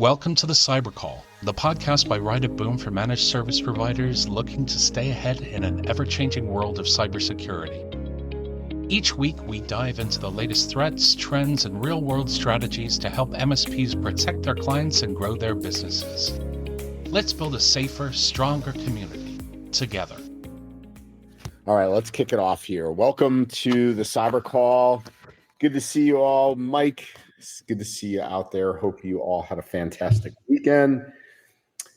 Welcome to the Cyber Call, the podcast by Ride of Boom for managed service providers looking to stay ahead in an ever-changing world of cybersecurity. Each week, we dive into the latest threats, trends, and real-world strategies to help MSPs protect their clients and grow their businesses. Let's build a safer, stronger community together. All right, let's kick it off here. Welcome to the Cyber Call. Good to see you all. Mike, it's good to see you out there. Hope you all had a fantastic weekend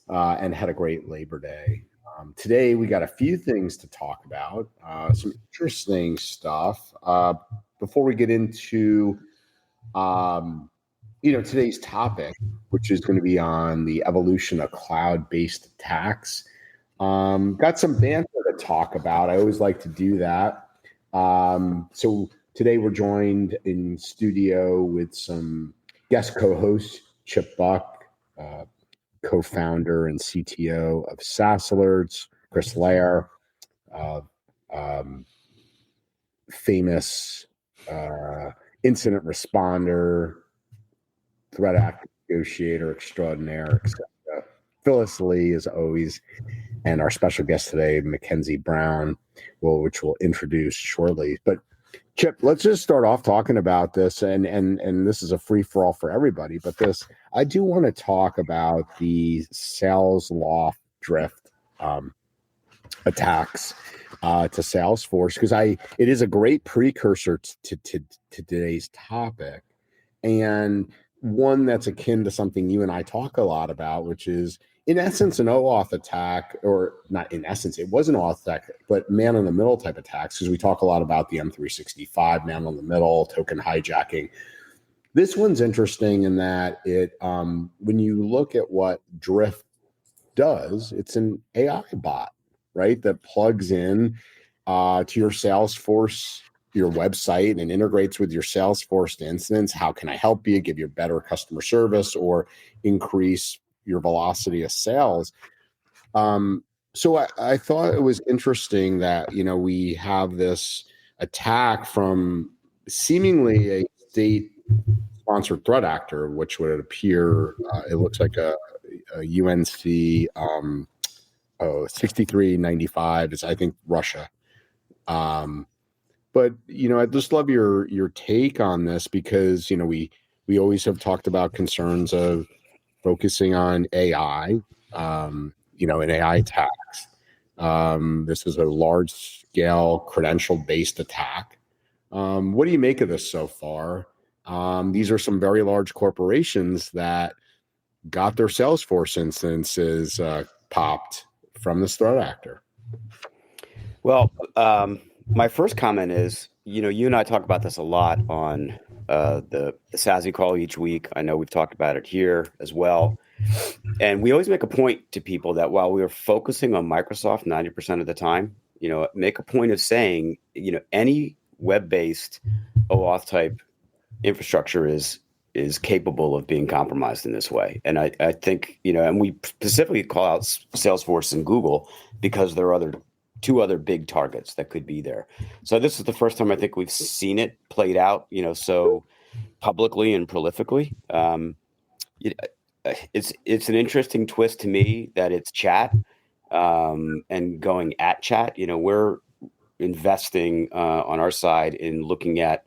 and had a great Labor Day. Today, we got a few things to talk about, some interesting stuff. Before we get into, today's topic, which is going to be on the evolution of cloud-based attacks. Got some banter to talk about. I always like to do that. So today we're joined in studio with some guest co-hosts, Chip Buck, co-founder and CTO of SaaS Alerts, Chris Lair, famous incident responder, threat actor negotiator extraordinaire, etc. Phyllis Lee, as always, and our special guest today, Mackenzie Brown, which we'll introduce shortly. But Chip, let's just start off talking about this, and this is a free-for-all for everybody, but I do want to talk about the Salesloft Drift attacks to Salesforce, because it is a great precursor to today's topic, and one that's akin to something you and I talk a lot about, which is, in essence, an OAuth attack, or not in essence, it was an OAuth attack, but man-in-the-middle type attacks, because we talk a lot about the M365, man-in-the-middle, token hijacking. This one's interesting in that when you look at what Drift does, it's an AI bot, right, that plugs in to your Salesforce, your website, and integrates with your Salesforce instance. How can I help you? Give you better customer service or increase your velocity of sales. So I thought it was interesting that, we have this attack from seemingly a state-sponsored threat actor, which would appear, it looks like a UNC 6395 is, I think, Russia. But, I'd just love your take on this, because, we always have talked about concerns of focusing on AI, and AI attacks. This is a large-scale credential-based attack. What do you make of this so far? These are some very large corporations that got their Salesforce instances popped from this threat actor. Well, my first comment is, you and I talk about this a lot on the SASE call each week. I know we've talked about it here as well. And we always make a point to people that while we are focusing on Microsoft 90% of the time, make a point of saying, any web-based OAuth type infrastructure is capable of being compromised in this way. And I think, and we specifically call out Salesforce and Google because there are two other big targets that could be there. So this is the first time I think we've seen it played out, so publicly and prolifically. It's an interesting twist to me that it's chat and going at chat. We're investing on our side in looking at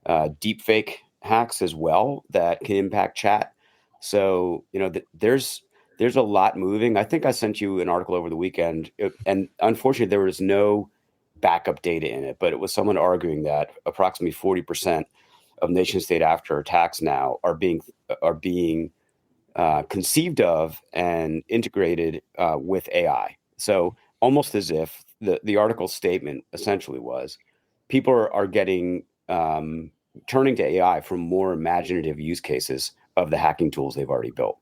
deepfake hacks as well that can impact chat. So, there's a lot moving. I think I sent you an article over the weekend, and unfortunately there was no backup data in it, but it was someone arguing that approximately 40% of nation state after attacks now are being conceived of and integrated with AI. So almost as if the article statement essentially was, people are getting turning to AI for more imaginative use cases of the hacking tools they've already built.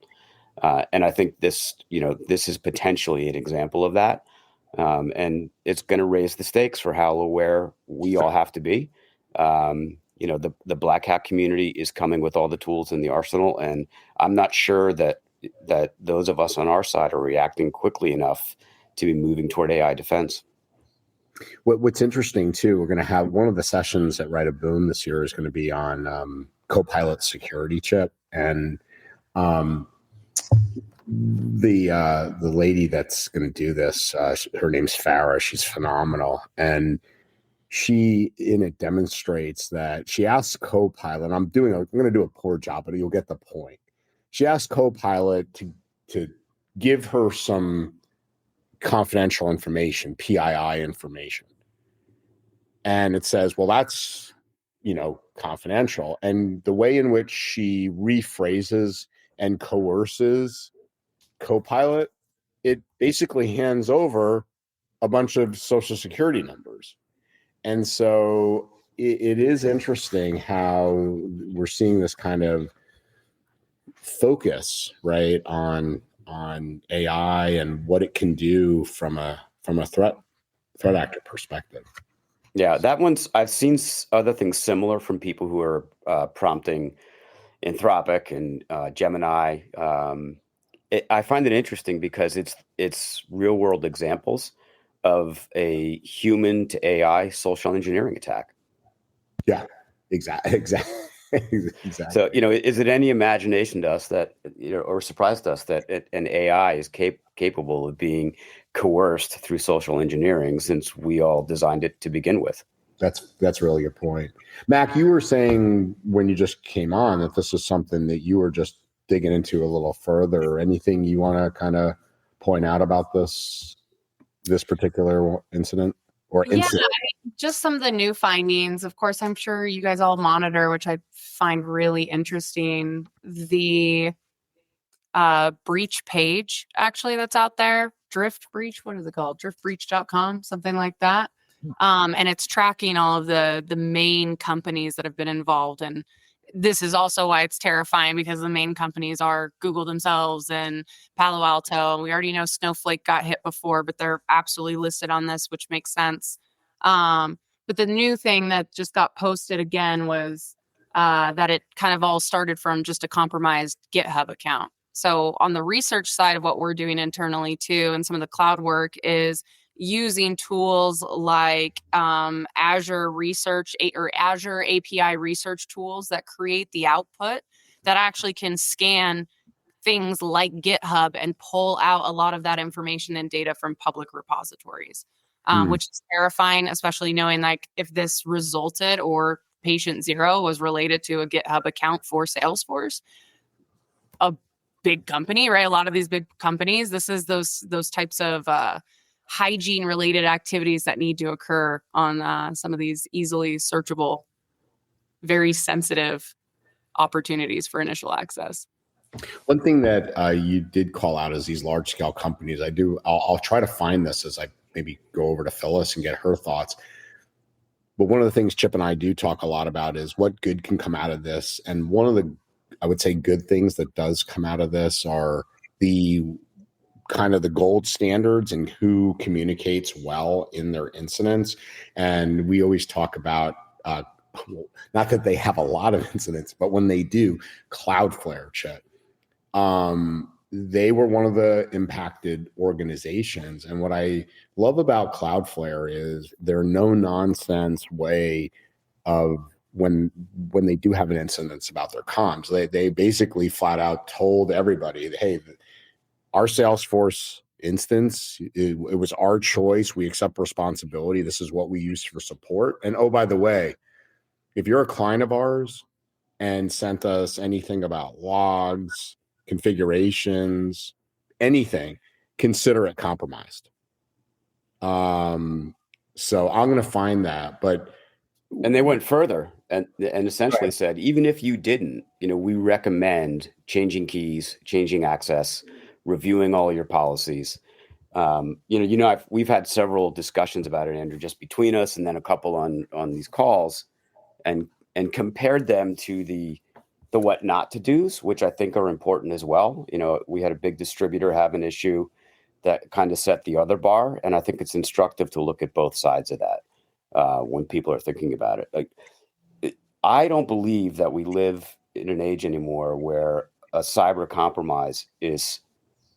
And I think this is potentially an example of that. And it's going to raise the stakes for how aware we all have to be. The black hat community is coming with all the tools in the arsenal. And I'm not sure that those of us on our side are reacting quickly enough to be moving toward AI defense. What's interesting too, we're going to have one of the sessions at Ride of Boom this year is going to be on Copilot security, Chip. And The lady that's going to do this, her name's Farah. She's phenomenal, and she in it demonstrates that she asks Copilot. I'm going to do a poor job, but you'll get the point. She asked Copilot to give her some confidential information, PII information, and it says, well, that's confidential. And the way in which she rephrases and coerces Copilot, it basically hands over a bunch of social security numbers. And so it is interesting how we're seeing this kind of focus, right, on AI and what it can do from a threat actor perspective. Yeah, that one's, I've seen other things similar from people who are prompting Anthropic and Gemini. I find it interesting because it's real world examples of a human to AI social engineering attack. Yeah, exactly. So, is it any imagination to us that, or surprise to us that an AI is capable of being coerced through social engineering, since we all designed it to begin with? That's really your point. Mac, you were saying when you just came on that this is something that you were just digging into a little further. Anything you want to kind of point out about this particular incident or incident? Just some of the new findings. Of course, I'm sure you guys all monitor, which I find really interesting, the breach page actually that's out there. Drift breach, what is it called? Driftbreach.com, something like that. And it's tracking all of the main companies that have been involved. And this is also why it's terrifying, because the main companies are Google themselves and Palo Alto. We already know Snowflake got hit before, but they're absolutely listed on this, which makes sense. But the new thing that just got posted again was that it kind of all started from just a compromised GitHub account. So on the research side of what we're doing internally too, and some of the cloud work, is using tools like Azure Research or Azure API research tools that create the output that actually can scan things like GitHub and pull out a lot of that information and data from public repositories, which is terrifying, especially knowing like if this resulted or patient zero was related to a GitHub account for Salesforce, a big company, right? A lot of these big companies, this is those types of hygiene related activities that need to occur on some of these easily searchable, very sensitive opportunities for initial access. One thing that you did call out is these large scale companies. I'll try to find this as I maybe go over to Phyllis and get her thoughts. But one of the things Chip and I do talk a lot about is what good can come out of this. And one of the, I would say, good things that does come out of this are the kind of the gold standards and who communicates well in their incidents. And we always talk about, not that they have a lot of incidents, but when they do, Cloudflare, Chet. They were one of the impacted organizations. And what I love about Cloudflare is their no nonsense way of when they do have an incident about their comms, they basically flat out told everybody, hey, our Salesforce instance, it was our choice. We accept responsibility. This is what we use for support. And oh, by the way, if you're a client of ours and sent us anything about logs, configurations, anything, consider it compromised. So I'm going to find that, and they went further and essentially said, even if you didn't, we recommend changing keys, changing access, reviewing all your policies. We've had several discussions about it, Andrew, just between us, and then a couple on these calls, and compared them to the what not to do's, which I think are important as well. We had a big distributor have an issue that kind of set the other bar, and I think it's instructive to look at both sides of that when people are thinking about it. Like, I don't believe that we live in an age anymore where a cyber compromise is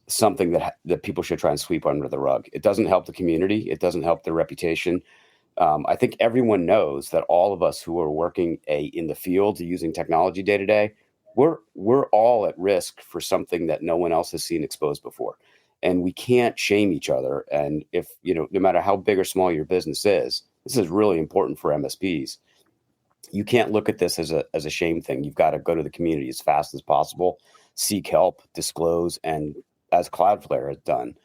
something that people should try and sweep under the rug. It doesn't help the community. It doesn't help their reputation. I think everyone knows that all of us who are working in the field using technology day to day we're all at risk for something that no one else has seen exposed before. And we can't shame each other. And if, no matter how big or small your business is, this is really important for MSPs. You can't look at this as a shame thing. You've got to go to the community as fast as possible, seek help, disclose, and as Cloudflare has done,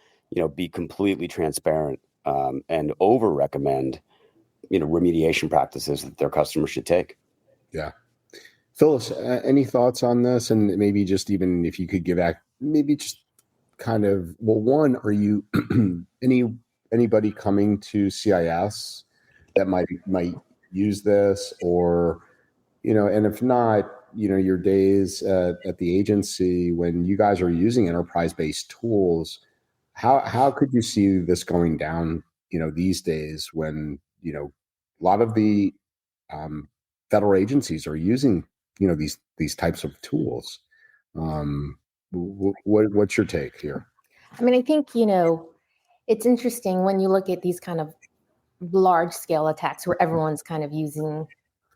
be completely transparent and over recommend, remediation practices that their customers should take. Yeah. Phyllis, any thoughts on this? And maybe just even if you could give back, maybe just kind of, well, one, are you anybody coming to CIS that might use this, or, and if not, your days at the agency when you guys are using enterprise-based tools, how could you see this going down, these days when, a lot of the federal agencies are using, these types of tools. What's your take here? I mean, I think, it's interesting when you look at these kind of large scale attacks where everyone's kind of using,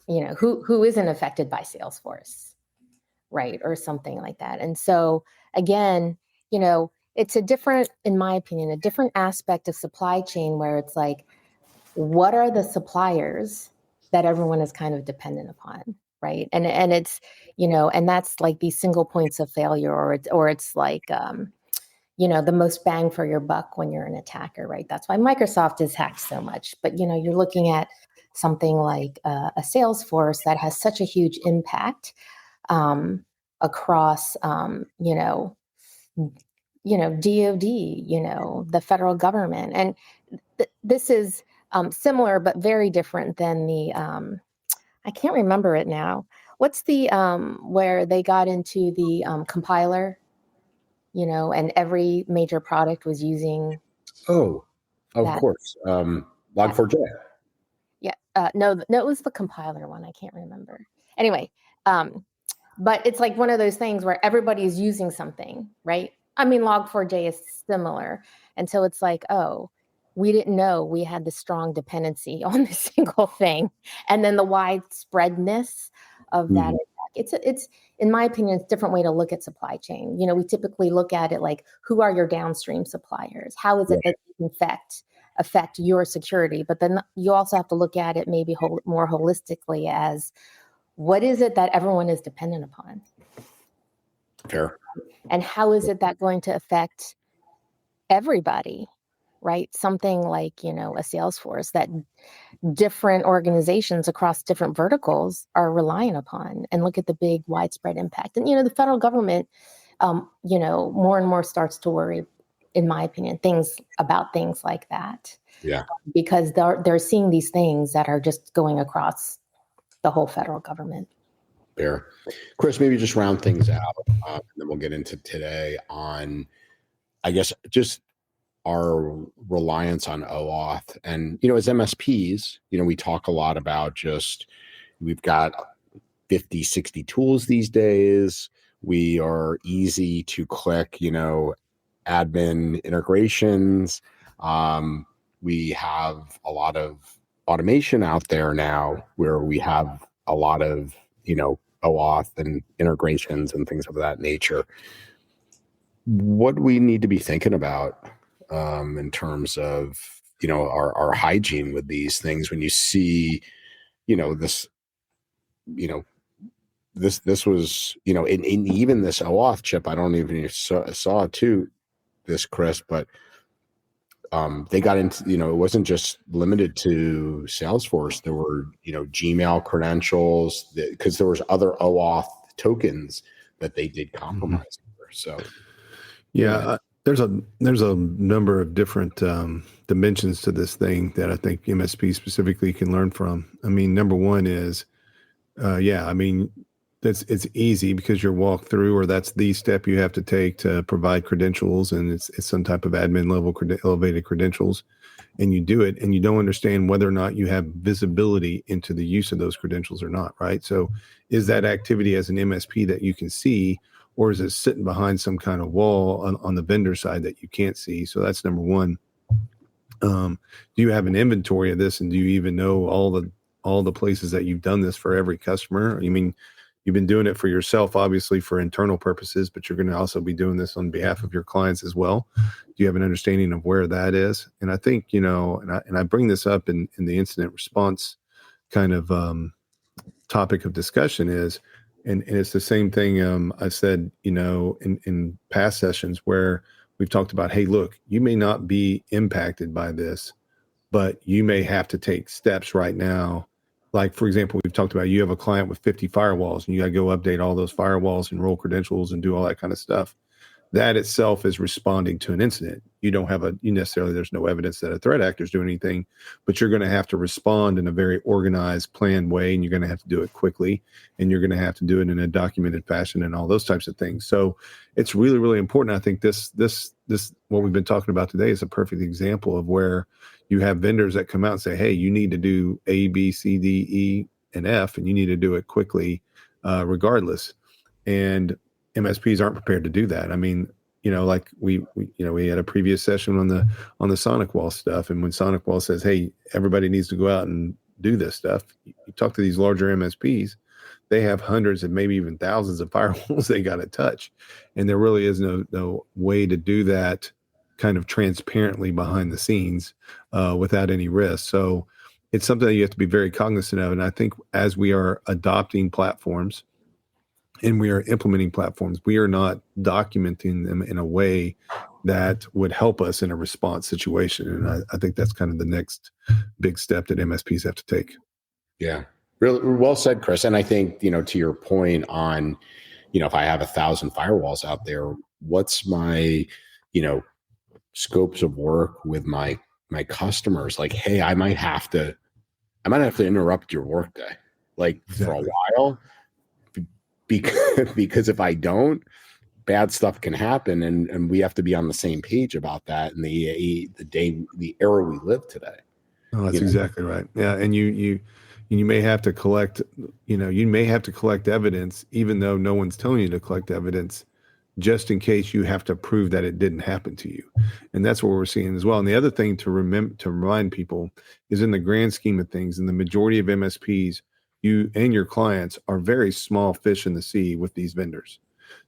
who isn't affected by Salesforce, right? Or something like that. And so again, it's in my opinion, a different aspect of supply chain where it's like, what are the suppliers that everyone is kind of dependent upon? Right. And it's, and that's like these single points of failure, or it's like, the most bang for your buck when you're an attacker, right? That's why Microsoft is hacked so much. But, you're looking at something like a Salesforce that has such a huge impact across, DOD, the federal government. And this is similar, but very different than the, I can't remember it now. What's the where they got into the compiler, and every major product was using. Oh, of course. Log4j. Yeah. No, it was the compiler one. I can't remember. Anyway, but it's like one of those things where everybody's using something, right? I mean, Log4j is similar. And so it's like, oh, we didn't know we had the strong dependency on this single thing. And then the widespreadness of that attack. It's in my opinion, it's a different way to look at supply chain. We typically look at it like, who are your downstream suppliers? How is it that they can affect your security? But then you also have to look at it maybe more holistically as, what is it that everyone is dependent upon? Fair. And how is it that going to affect everybody? Right? Something like, a Salesforce that different organizations across different verticals are relying upon, and look at the big widespread impact. And, the federal government, more and more starts to worry, in my opinion, things like that. Yeah. Because they're seeing these things that are just going across the whole federal government. Fair. Chris, maybe just round things out, and then we'll get into today on, I guess, just our reliance on OAuth. And, as MSPs, we talk a lot about we've got 50, 60 tools these days. We are easy to click, admin integrations. We have a lot of automation out there now where we have a lot of, OAuth and integrations and things of that nature. What do we need to be thinking about in terms of, our hygiene with these things when you see, this, this was, in even this OAuth chip, I don't even saw too this, Chris, but they got into, it wasn't just limited to Salesforce. There were, Gmail credentials because there was other OAuth tokens that they did compromise over. So, yeah. There's a number of different dimensions to this thing that I think MSP specifically can learn from. I mean, number one is, it's easy because you're walked through, or that's the step you have to take to provide credentials, and it's some type of admin level elevated credentials, and you do it, and you don't understand whether or not you have visibility into the use of those credentials or not, right? So, is that activity as an MSP that you can see? Or is it sitting behind some kind of wall on the vendor side that you can't see? So that's number one. Do you have an inventory of this, and do you even know all the places that you've done this for every customer? I mean, You've been doing it for yourself, obviously for internal purposes, but you're going to also be doing this on behalf of your clients as well. Do you have an understanding of where that is? And I think, and I bring this up in the incident response kind of topic of discussion is, and it's the same thing I've said, in past sessions where we've talked about, hey, look, you may not be impacted by this, but you may have to take steps right now. Like, for example, we've talked about you have a client with 50 firewalls and you got to go update all those firewalls and roll credentials and do all that kind of stuff. That itself is responding to an incident. You don't have there's no evidence that a threat actor is doing anything, but you're going to have to respond in a very organized, planned way, and you're going to have to do it quickly, and you're going to have to do it in a documented fashion and all those types of things. So it's really, really important. I think this what we've been talking about today is a perfect example of where you have vendors that come out and say, hey, you need to do A, B, C, D, E, and F, and you need to do it quickly, regardless. And MSPs aren't prepared to do that. I mean, like we had a previous session on the SonicWall stuff. And when SonicWall says, hey, everybody needs to go out and do this stuff, you talk to these larger MSPs, they have hundreds and maybe even thousands of firewalls they got to touch. And there really is no way to do that kind of transparently behind the scenes without any risk. So it's something that you have to be very cognizant of. And I think as we are adopting platforms, and we are implementing platforms, we are not documenting them in a way that would help us in a response situation. And I think that's kind of the next big step that MSPs have to take. Yeah, really well said, Chris. And I think, to your point on, if I have 1,000 firewalls out there, what's my, scopes of work with my customers? Like, hey, I might have to interrupt your workday, like Exactly. for a while. Because if I don't, bad stuff can happen, and we have to be on the same page about that in the era we live today. Oh, that's exactly right. Yeah, and you may have to collect, evidence, even though no one's telling you to collect evidence, just in case you have to prove that it didn't happen to you. And that's what we're seeing as well. And the other thing to remind people is, in the grand scheme of things, in the majority of MSPs, you and your clients are very small fish in the sea with these vendors.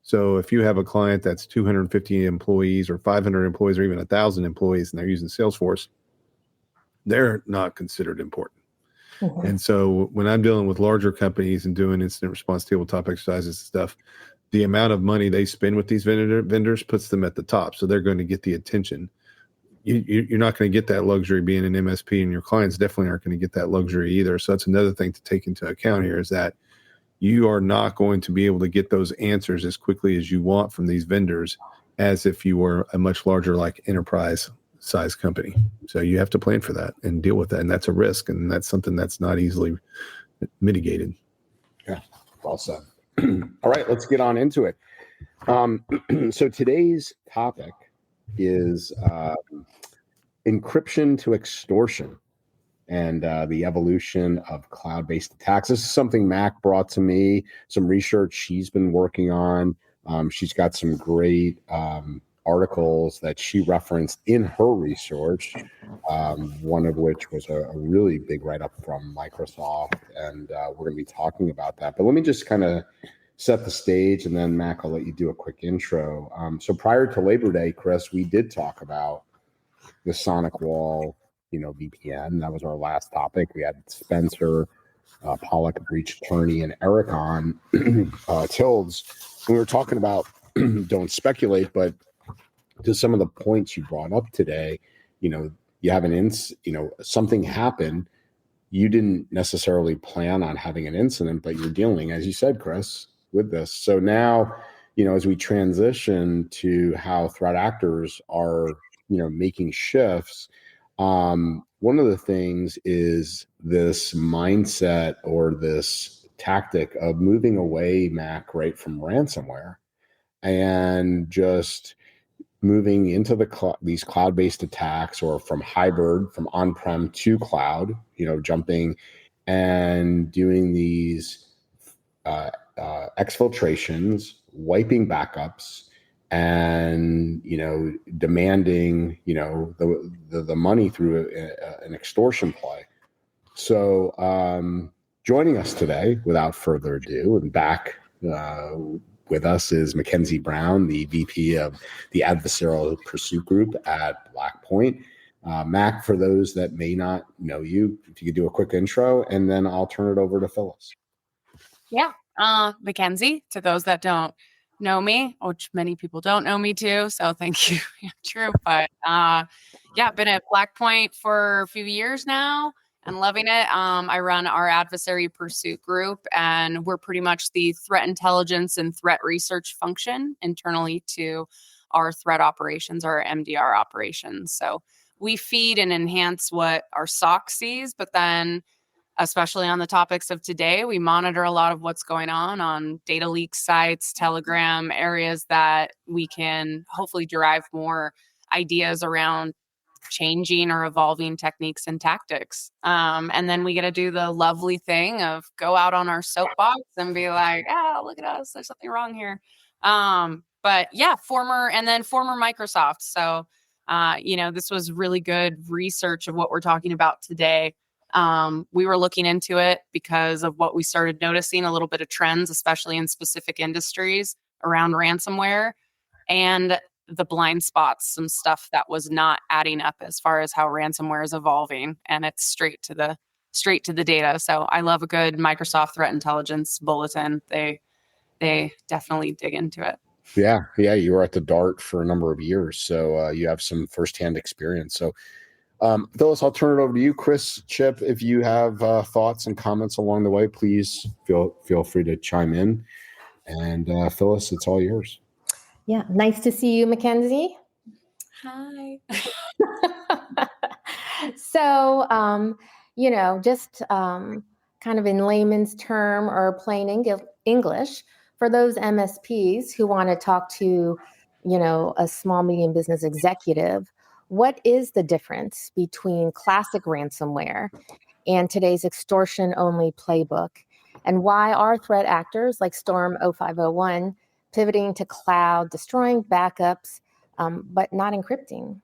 So if you have a client that's 250 employees or 500 employees or even 1,000 employees and they're using Salesforce, they're not considered important. Mm-hmm. And so when I'm dealing with larger companies and doing incident response tabletop exercises and stuff, the amount of money they spend with these vendors puts them at the top. So they're going to get the attention. You're not going to get that luxury being an MSP, and your clients definitely aren't going to get that luxury either. So that's another thing to take into account here, is that you are not going to be able to get those answers as quickly as you want from these vendors as if you were a much larger, like, enterprise size company. So you have to plan for that and deal with that. And that's a risk. And that's something that's not easily mitigated. Yeah, well said. All right, let's get on into it. So today's topic is encryption to extortion and the evolution of cloud-based attacks. This is something Mac brought to me, some research she's been working on. She's got some great articles that she referenced in her research, one of which was a really big write-up from Microsoft, and we're going to be talking about that. But let me just kind of set the stage, and then Mac, I'll let you do a quick intro. So prior to Labor Day, Chris, we did talk about the SonicWall, VPN. That was our last topic. We had Spencer, Pollock, breach attorney, and Eric on Tildes. We were talking about don't speculate, but to some of the points you brought up today, you have something happened. You didn't necessarily plan on having an incident, but you're dealing, as you said, Chris, with this. So now, as we transition to how threat actors are, making shifts, one of the things is this mindset or this tactic of moving away, Mac, right, from ransomware and just moving into these cloud-based attacks, or from hybrid, from on-prem to cloud, jumping and doing these exfiltrations, wiping backups, and demanding the money through an extortion play. So Joining us today, without further ado, and back with us is Mackenzie Brown, the VP of the Adversarial Pursuit Group at Blackpoint. Mac, for those that may not know you, if you could do a quick intro, and then I'll turn it over to Phyllis. Yeah. Mackenzie, to those that don't know me, which many people don't know me too. So thank you. Yeah, true. But yeah, been at Blackpoint for a few years now and loving it. I run our adversary pursuit group, and we're pretty much the threat intelligence and threat research function internally to our threat operations, our MDR operations. So we feed and enhance what our SOC sees, but then especially on the topics of today, we monitor a lot of what's going on data leak sites, Telegram, areas that we can hopefully derive more ideas around changing or evolving techniques and tactics. And then we get to do the lovely thing of go out on our soapbox and be like, look at us, there's something wrong here. But yeah, former Microsoft. So, this was really good research of what we're talking about today. We were looking into it because of what we started noticing, a little bit of trends, especially in specific industries around ransomware and the blind spots, some stuff that was not adding up as far as how ransomware is evolving, and it's straight to the data. So I love a good Microsoft threat intelligence bulletin. They definitely dig into it. Yeah. You were at the DART for a number of years, so you have some firsthand experience. So Phyllis, I'll turn it over to you. Chris, Chip, if you have thoughts and comments along the way, please feel free to chime in. And Phyllis, it's all yours. Yeah, nice to see you, Mackenzie. Hi. So, just kind of in layman's term or plain English, for those MSPs who want to talk to, a small, medium business executive, what is the difference between classic ransomware and today's extortion-only playbook? And why are threat actors like Storm 0501 pivoting to cloud, destroying backups, but not encrypting?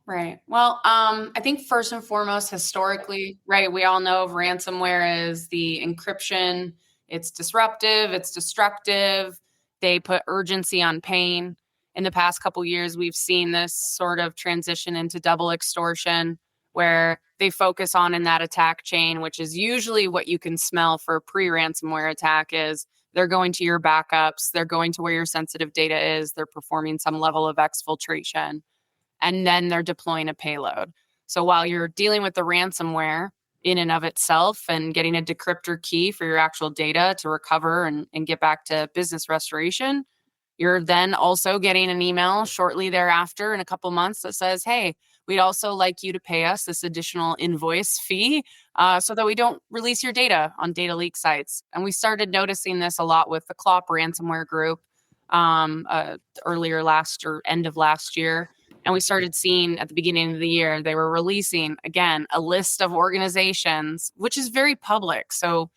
Right. Well, I think first and foremost, historically, right, we all know of ransomware as the encryption. It's disruptive, it's destructive. They put urgency on pain. In the past couple of years, we've seen this sort of transition into double extortion, where they focus on in that attack chain, which is usually what you can smell for a pre-ransomware attack, is they're going to your backups, they're going to where your sensitive data is, they're performing some level of exfiltration, and then they're deploying a payload. So while you're dealing with the ransomware in and of itself and getting a decryptor key for your actual data to recover and get back to business restoration, you're then also getting an email shortly thereafter in a couple months that says, hey, we'd also like you to pay us this additional invoice fee so that we don't release your data on data leak sites. And we started noticing this a lot with the Clop ransomware group earlier end of last year. And we started seeing at the beginning of the year, they were releasing, again, a list of organizations, which is very public. So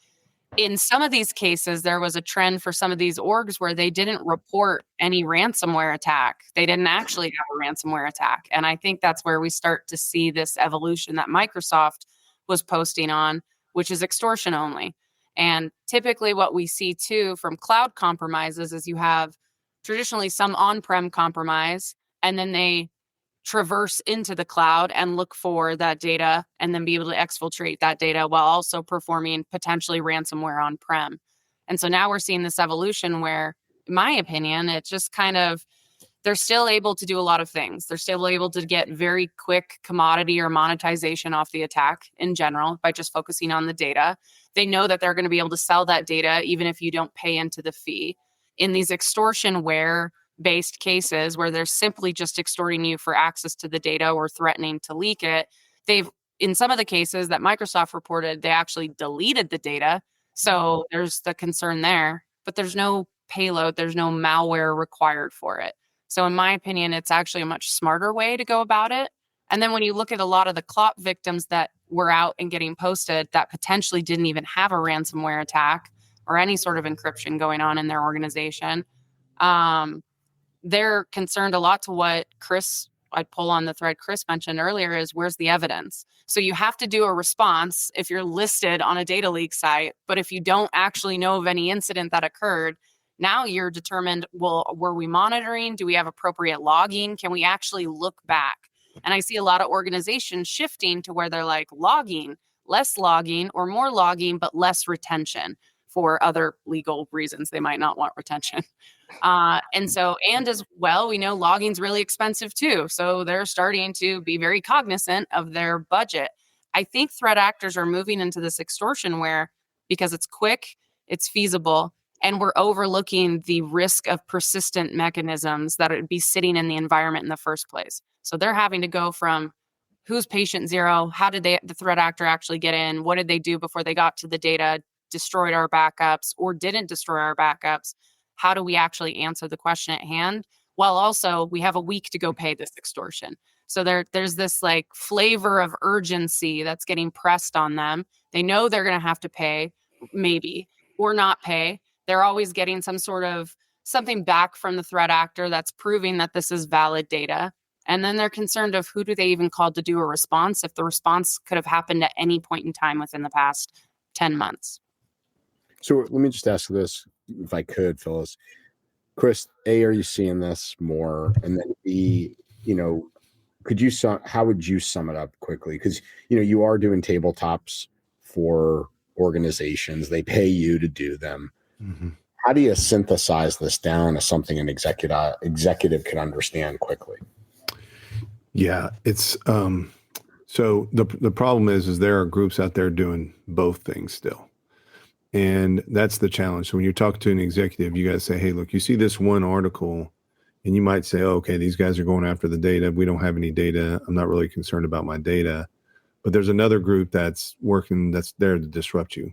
in some of these cases, there was a trend for some of these orgs where they didn't report any ransomware attack. They didn't actually have a ransomware attack. And I think that's where we start to see this evolution that Microsoft was posting on, which is extortion only. And typically what we see too from cloud compromises is you have traditionally some on-prem compromise, and then they traverse into the cloud and look for that data and then be able to exfiltrate that data while also performing potentially ransomware on-prem. And so now we're seeing this evolution where, in my opinion, it's just kind of, they're still able to do a lot of things. They're still able to get very quick commodity or monetization off the attack in general by just focusing on the data. They know that they're going to be able to sell that data even if you don't pay into the fee. In these extortionware based cases where they're simply just extorting you for access to the data or threatening to leak it, in some of the cases that Microsoft reported, they actually deleted the data. So there's the concern there, but there's no payload, there's no malware required for it. So in my opinion, it's actually a much smarter way to go about it. And then when you look at a lot of the Clop victims that were out and getting posted that potentially didn't even have a ransomware attack or any sort of encryption going on in their organization, they're concerned a lot to what Chris I'd pull on the thread Chris mentioned earlier is where's the evidence? So you have to do a response if you're listed on a data leak site, but if you don't actually know of any incident that occurred, now you're determined, well, were we monitoring? Do we have appropriate logging? Can we actually look back? And I see a lot of organizations shifting to where they're like logging, less logging, or more logging, but less retention for other legal reasons. They might not want retention. And as well, we know logging's really expensive too. So they're starting to be very cognizant of their budget. I think threat actors are moving into this extortion where, because it's quick, it's feasible, and we're overlooking the risk of persistent mechanisms that would be sitting in the environment in the first place. So they're having to go from who's patient zero, how did the threat actor actually get in, what did they do before they got to the data, destroyed our backups or didn't destroy our backups? How do we actually answer the question at hand? While also we have a week to go pay this extortion. So there's this like flavor of urgency that's getting pressed on them. They know they're going to have to pay, maybe, or not pay. They're always getting something back from the threat actor that's proving that this is valid data. And then they're concerned of who do they even call to do a response if the response could have happened at any point in time within the past 10 months. So let me just ask this, if I could, Phyllis. Chris, A, are you seeing this more? And then B, how would you sum it up quickly? Because, you are doing tabletops for organizations. They pay you to do them. Mm-hmm. How do you synthesize this down as something an executive can understand quickly? Yeah, it's so the problem is there are groups out there doing both things still. And that's the challenge. So when you're talking to an executive, you got to say, hey, look, you see this one article and you might say, oh, okay, these guys are going after the data. We don't have any data. I'm not really concerned about my data. But there's another group that's working, that's there to disrupt you.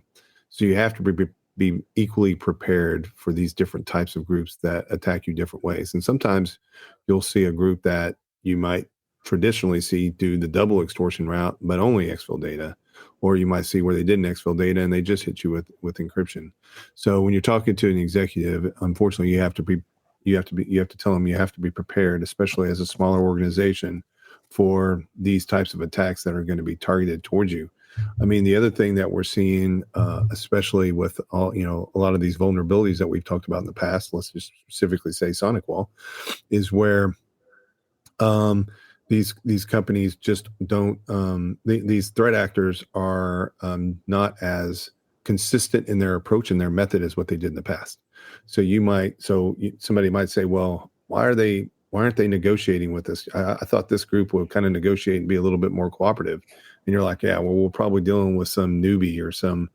So you have to be equally prepared for these different types of groups that attack you different ways. And sometimes you'll see a group that you might traditionally see do the double extortion route, but only exfil data. Or you might see where they didn't exfil data and they just hit you with encryption. So when you're talking to an executive, unfortunately, you have to tell them you have to be prepared, especially as a smaller organization, for these types of attacks that are going to be targeted towards you. I mean, the other thing that we're seeing, especially with a lot of these vulnerabilities that we've talked about in the past, let's just specifically say SonicWall, is where these companies just don't. These threat actors are not as consistent in their approach and their method as what they did in the past. So somebody might say, well, why aren't they negotiating with us? I thought this group would kind of negotiate and be a little bit more cooperative. And you're like, yeah, well, we're probably dealing with some newbie or some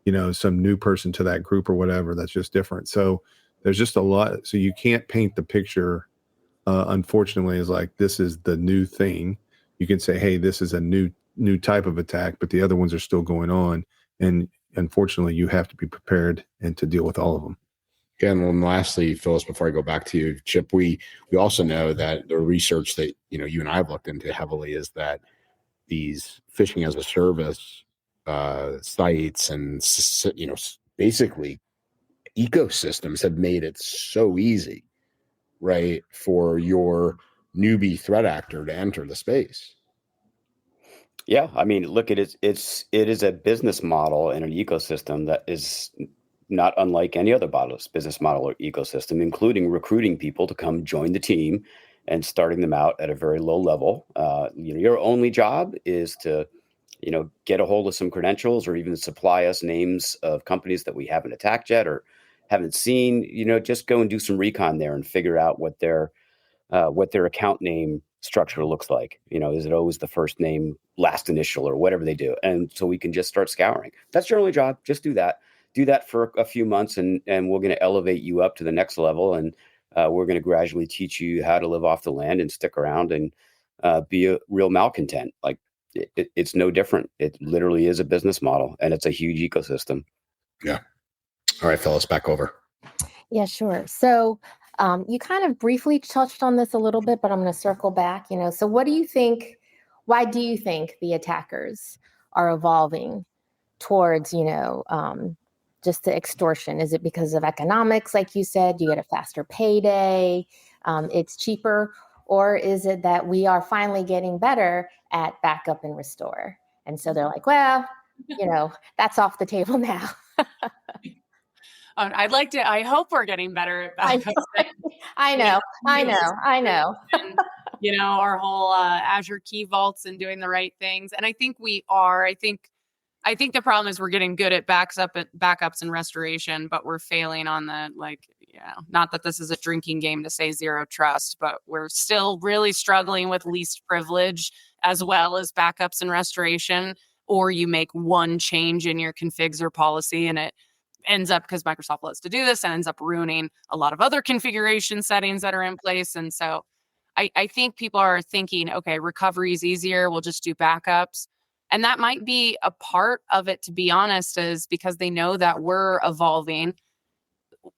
new person to that group or whatever. That's just different. So there's just a lot. So you can't paint the picture, unfortunately, as like, this is the new thing. You can say, hey, this is a new type of attack, but the other ones are still going on. And unfortunately, you have to be prepared and to deal with all of them. Yeah, and then lastly, Phyllis, before I go back to you, Chip, we also know that the research that you and I have looked into heavily is that these phishing as a service sites and basically ecosystems have made it so easy, right, for your newbie threat actor to enter the space. Yeah, I mean, look, it is a business model and an ecosystem that is not unlike any other business model or ecosystem, including recruiting people to come join the team and starting them out at a very low level. Your only job is to, get a hold of some credentials or even supply us names of companies that we haven't attacked yet or haven't seen. Just go and do some recon there and figure out what their account name structure looks like. Is it always the first name, last initial, or whatever they do? And so we can just start scouring. That's your only job. Just do that. Do that for a few months, and we're going to elevate you up to the next level, and we're going to gradually teach you how to live off the land and stick around and be a real malcontent. Like it's no different. It literally is a business model, and it's a huge ecosystem. Yeah. All right, Phyllis, back over. Yeah, sure. So you kind of briefly touched on this a little bit, but I'm going to circle back. So what do you think? Why do you think the attackers are evolving towards, just the extortion? Is it because of economics, like you said, you get a faster payday, it's cheaper? Or is it that we are finally getting better at backup and restore? And so they're like, well, that's off the table now. I hope we're getting better at backup. I know. And, our whole Azure Key Vaults and doing the right things. And I think we are. I think the problem is we're getting good at backups and restoration, but we're failing on the not that this is a drinking game to say zero trust, but we're still really struggling with least privilege as well as backups and restoration. Or you make one change in your configs or policy and it ends up, because Microsoft loves to do this, and ends up ruining a lot of other configuration settings that are in place. And so I think people are thinking, okay, recovery is easier. We'll just do backups. And that might be a part of it, to be honest, is because they know that we're evolving.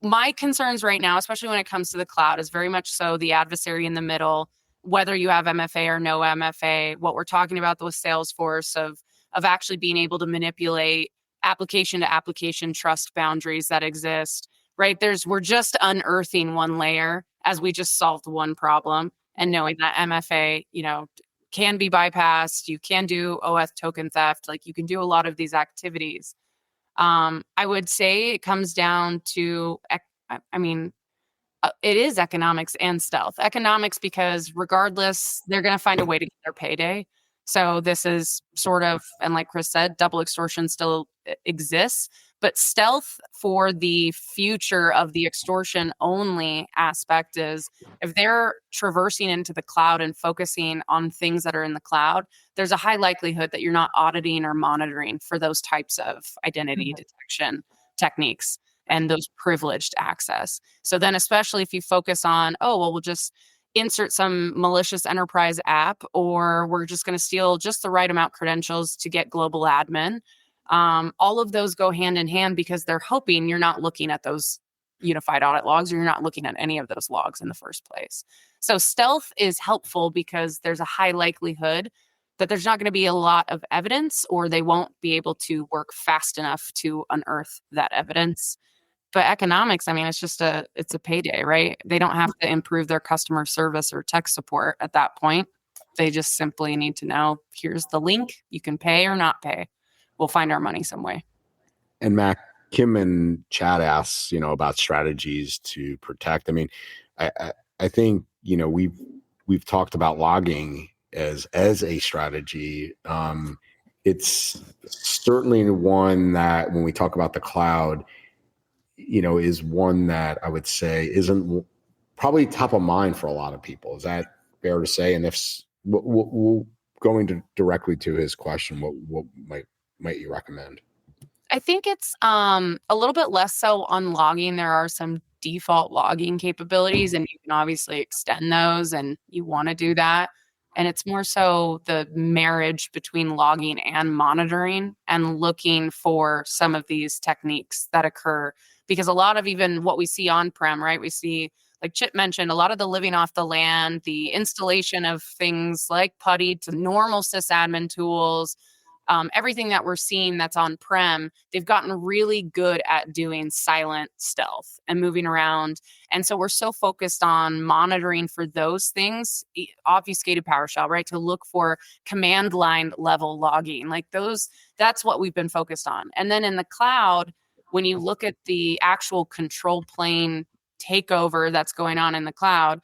My concerns right now, especially when it comes to the cloud, is very much so the adversary in the middle, whether you have MFA or no MFA. What we're talking about with Salesforce of actually being able to manipulate application to application trust boundaries that exist, right? We're just unearthing one layer as we just solved one problem, and knowing that MFA, can be bypassed. You can do OAuth token theft. Like, you can do a lot of these activities. I would say it comes down to, it is economics and stealth. Economics, because regardless, they're going to find a way to get their payday. So this is sort of, and like Chris said, double extortion still exists, but stealth for the future of the extortion-only aspect is, if they're traversing into the cloud and focusing on things that are in the cloud, there's a high likelihood that you're not auditing or monitoring for those types of identity detection techniques and those privileged access. So then, especially if you focus on, we'll just insert some malicious enterprise app, or we're just going to steal just the right amount credentials to get global admin. All of those go hand in hand, because they're hoping you're not looking at those unified audit logs, or you're not looking at any of those logs in the first place. So stealth is helpful because there's a high likelihood that there's not going to be a lot of evidence, or they won't be able to work fast enough to unearth that evidence. But economics, it's a payday, right? They don't have to improve their customer service or tech support at that point. They just simply need to know, here's the link, you can pay or not pay. We'll find our money some way. And Mac, Kim in chat asks, about strategies to protect. I think, we've talked about logging as a strategy. It's certainly one that, when we talk about the cloud, is one that I would say isn't probably top of mind for a lot of people. Is that fair to say? And if we'll going directly to his question, what might you recommend? I think it's a little bit less so on logging. There are some default logging capabilities, and you can obviously extend those, and you want to do that. And it's more so the marriage between logging and monitoring, and looking for some of these techniques that occur. Because a lot of even what we see on-prem, right? We see, like Chip mentioned, a lot of the living off the land, the installation of things like Putty to normal sysadmin tools, everything that we're seeing that's on-prem, they've gotten really good at doing silent stealth and moving around. And so we're so focused on monitoring for those things, obfuscated PowerShell, right? To look for command line level logging, like those, that's what we've been focused on. And then in the cloud, when you look at the actual control plane takeover that's going on in the cloud,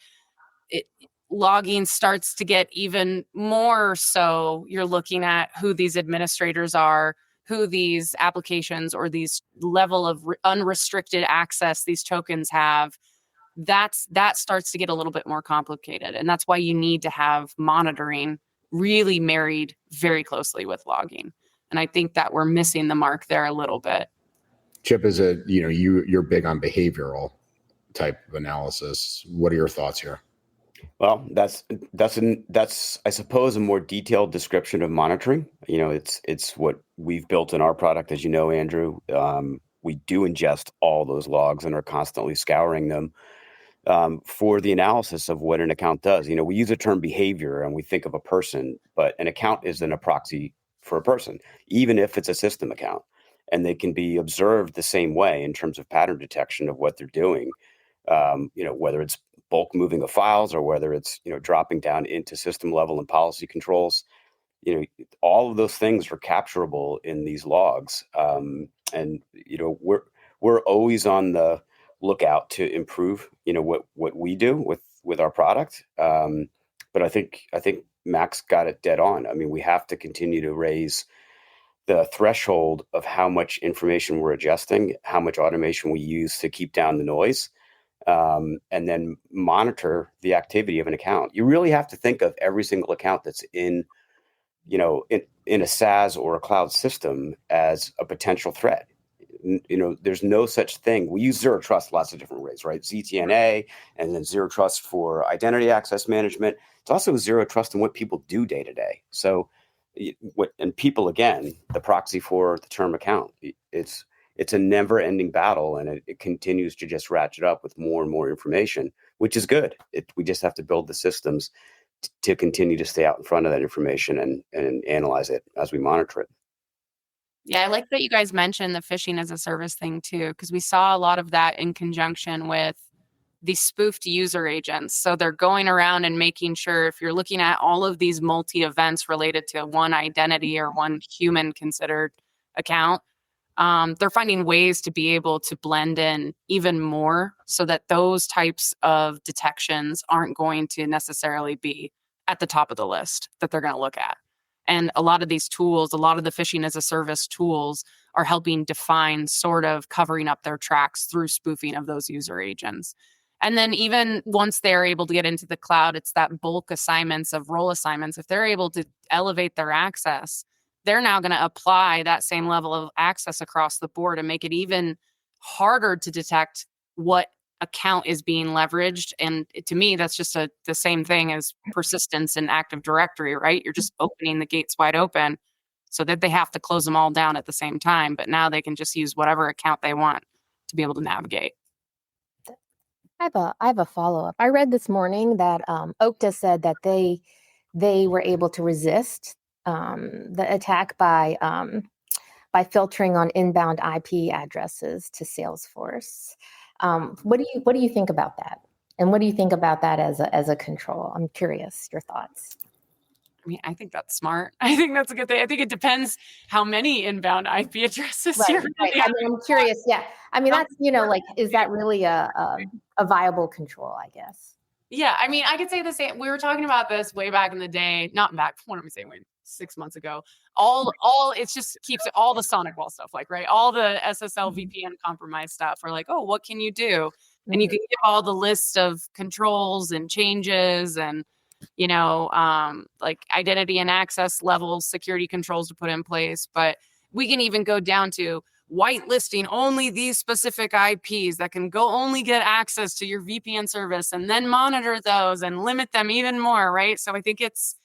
logging starts to get even more so. You're looking at who these administrators are, who these applications or these level of unrestricted access these tokens have. That starts to get a little bit more complicated. And that's why you need to have monitoring really married very closely with logging. And I think that we're missing the mark there a little bit. Chip, you're big on behavioral type of analysis. What are your thoughts here? Well, that's I suppose a more detailed description of monitoring. It's what we've built in our product, as you know, Andrew. We do ingest all those logs and are constantly scouring them for the analysis of what an account does. We use the term behavior and we think of a person, but an account isn't a proxy for a person, even if it's a system account. And they can be observed the same way in terms of pattern detection of what they're doing. Whether it's bulk moving of files or whether it's, dropping down into system level and policy controls. All of those things are capturable in these logs. And we're always on the lookout to improve, what we do with our product. But I think Max got it dead on. I mean, we have to continue to raise the threshold of how much information we're adjusting, how much automation we use to keep down the noise, and then monitor the activity of an account. You really have to think of every single account that's in a SaaS or a cloud system as a potential threat. There's no such thing. We use zero trust lots of different ways, right? ZTNA, and then zero trust for identity access management. It's also zero trust in what people do day to day. So and people, again, the proxy for the term account, it's a never ending battle, and it continues to just ratchet up with more and more information, which is good. We just have to build the systems to continue to stay out in front of that information and analyze it as we monitor it. Yeah, I like that you guys mentioned the phishing as a service thing too, because we saw a lot of that in conjunction with the spoofed user agents. So they're going around and making sure, if you're looking at all of these multi-events related to one identity or one human considered account, they're finding ways to be able to blend in even more so that those types of detections aren't going to necessarily be at the top of the list that they're going to look at. And a lot of these tools, a lot of the phishing as a service tools are helping define sort of covering up their tracks through spoofing of those user agents. And then even once they're able to get into the cloud, it's that bulk assignments of role assignments. If they're able to elevate their access, they're now going to apply that same level of access across the board and make it even harder to detect what account is being leveraged. And to me, that's just the same thing as persistence in Active Directory, right? You're just opening the gates wide open so that they have to close them all down at the same time. But now they can just use whatever account they want to be able to navigate. I have a follow-up. I read this morning that Okta said that they were able to resist the attack by filtering on inbound IP addresses to Salesforce. What do you think about that? And what do you think about that as a control? I'm curious your thoughts. I mean, I think that's smart. I think that's a good thing. I think it depends how many inbound IP addresses you're right. I mean, I'm curious. Yeah. I mean, that's, is that really a viable control, I guess? Yeah. I mean, I could say the same. We were talking about this way back in the day, not back, what am I saying? 6 months ago. It just keeps all the Sonic Wall stuff, right? All the SSL VPN compromise stuff. We're like, oh, what can you do? And you can give all the list of controls and changes and, like identity and access levels, security controls to put in place. But we can even go down to whitelisting only these specific IPs that can only get access to your VPN service and then monitor those and limit them even more, right? So I think it's